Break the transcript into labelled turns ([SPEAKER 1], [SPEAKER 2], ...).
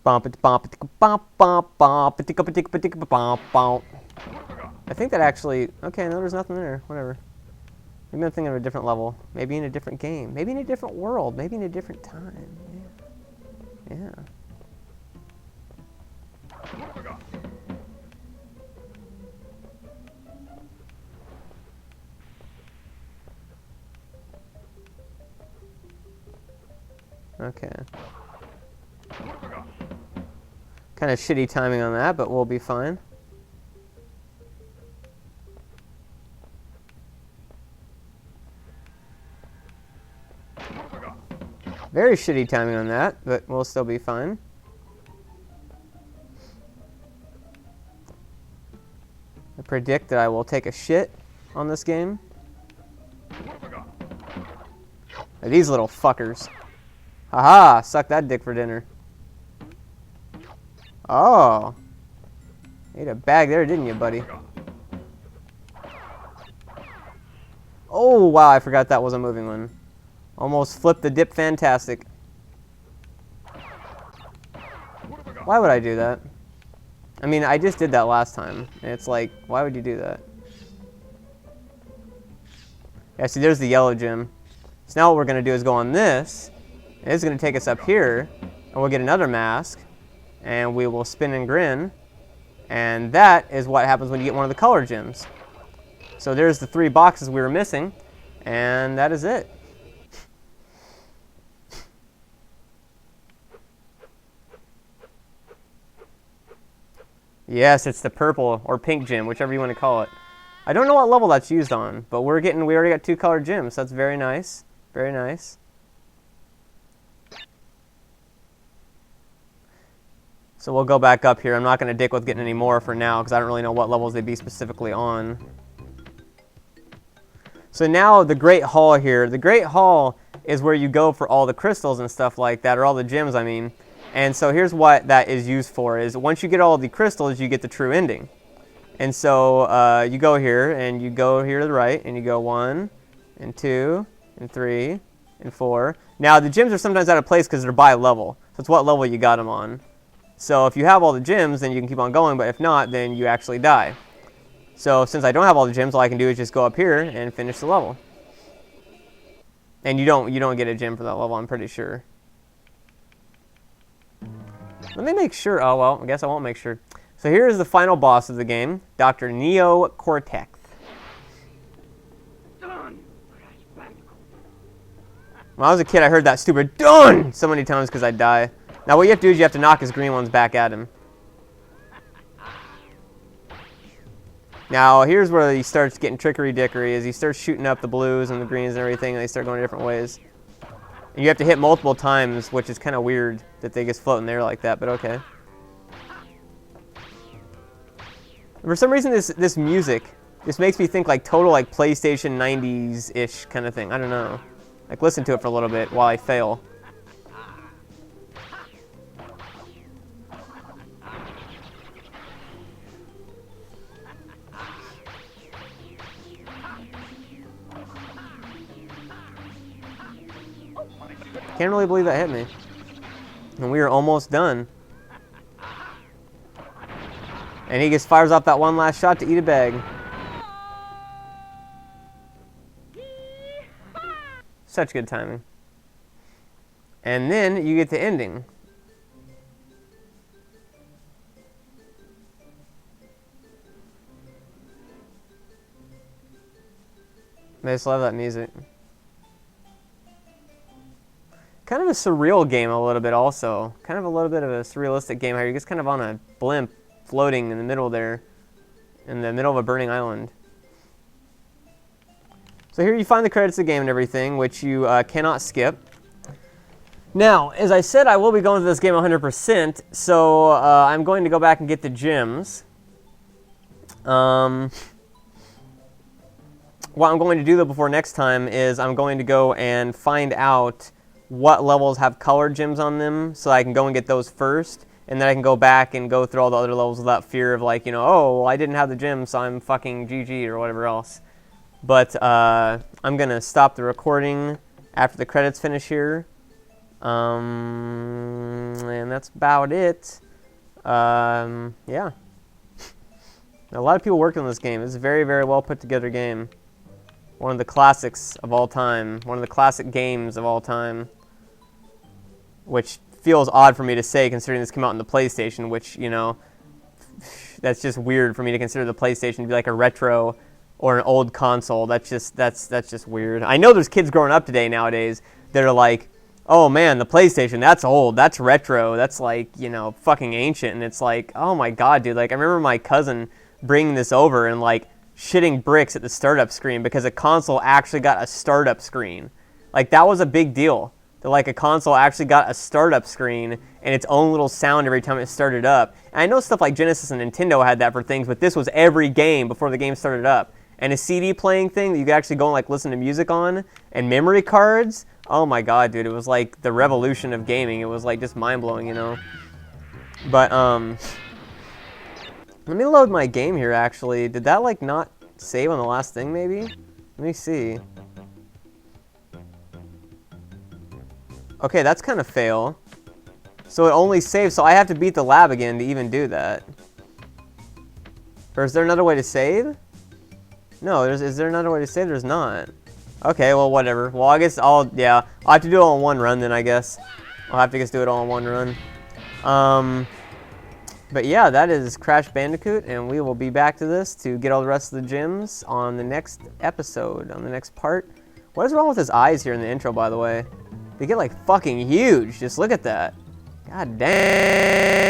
[SPEAKER 1] I think that actually... Okay, no, there's nothing there. Whatever. Maybe I'm thinking of a different level. Maybe in a different game. Maybe in a different world. Maybe in a different time. Yeah. Yeah. Okay. Kind of shitty timing on that, but we'll be fine. Very shitty timing on that, but we'll still be fine. I predict that I will take a shit on this game. These little fuckers. Haha, suck that dick for dinner. Oh. Ate a bag there, didn't you, buddy? Oh, wow, I forgot that was a moving one. Almost flipped the dip fantastic. Why would I do that? I mean, I just did that last time. And it's like, why would you do that? Yeah, see, there's the yellow gem. So now what we're going to do is go on this. And it's going to take us up here. And we'll get another mask. And we will spin and grin. And that is what happens when you get one of the color gems. So there's the 3 boxes we were missing. And that is it. Yes, it's the purple or pink gem, whichever you want to call it. I don't know what level that's used on, but we already got 2 colored gems. So that's very nice. Very nice. So we'll go back up here. I'm not going to dick with getting any more for now because I don't really know what levels they'd be specifically on. So now the Great Hall here. The Great Hall is where you go for all the crystals and stuff like that, or all the gems, I mean. And so here's what that is used for, is once you get all the crystals, you get the true ending. And so you go here, and you go here to the right, and you go 1, and 2, and 3, and 4. Now, the gems are sometimes out of place because they're by level. So it's what level you got them on. So if you have all the gems, then you can keep on going, but if not, then you actually die. So since I don't have all the gems, all I can do is just go up here and finish the level. And you don't get a gem for that level, I'm pretty sure. Let me make sure. Oh, well, I guess I won't make sure. So here's the final boss of the game, Dr. Neo Cortex. Done. When I was a kid, I heard that stupid "done" so many times because I'd die. Now what you have to do is you have to knock his green ones back at him. Now here's where he starts getting trickery-dickery, is he starts shooting up the blues and the greens and everything, and they start going different ways. And you have to hit multiple times, which is kind of weird that they just float in there like that, but okay. For some reason, this music just makes me think like total like PlayStation 90s-ish kind of thing. I don't know. Like listen to it for a little bit while I fail. Can't really believe that hit me. And we are almost done. And he just fires off that one last shot to eat a bag. Such good timing. And then you get the ending. I just love that music. Kind of a surreal game a little bit also. Kind of a little bit of a surrealistic game how you're just kind of on a blimp floating in the middle there. In the middle of a burning island. So here you find the credits of the game and everything, which you cannot skip. Now, as I said, I will be going to this game 100%, so I'm going to go back and get the gems. What I'm going to do though before next time is I'm going to go and find out what levels have colored gems on them so I can go and get those first, and then I can go back and go through all the other levels without fear of like, you know, oh, well, I didn't have the gems, so I'm fucking GG or whatever else. But I'm going to stop the recording after the credits finish here. And and that's about it. Yeah. A lot of people worked on this game. It's a very, very well put together game. One of the classics of all time. One of the classic games of all time. Which feels odd for me to say considering this came out on the PlayStation, which, you know, that's just weird for me to consider the PlayStation to be like a retro or an old console. That's just weird. I know there's kids growing up today nowadays that are like, oh man, the PlayStation, that's old, that's retro, that's like, you know, fucking ancient. And it's like, oh my god, dude. Like, I remember my cousin bringing this over and like shitting bricks at the startup screen because a console actually got a startup screen. Like, that was a big deal. That like a console actually got a startup screen and its own little sound every time it started up. And I know stuff like Genesis and Nintendo had that for things, but this was every game before the game started up. And a CD playing thing that you could actually go and like listen to music on, and memory cards. Oh my god, dude, it was like the revolution of gaming. It was like just mind-blowing, you know. But let me load my game here actually. Did that like not save on the last thing maybe? Let me see. Okay, that's kind of fail. So it only saves, so I have to beat the lab again to even do that. Or is there another way to save? No, is there another way to save? There's not. Okay, well, whatever. Well, I guess I'll have to do it all in one run then, I guess. I'll have to just do it all in one run. But yeah, that is Crash Bandicoot, and we will be back to this to get all the rest of the gems on the next episode, on the next part. What is wrong with his eyes here in the intro, by the way? They get like fucking huge. Just look at that. God damn.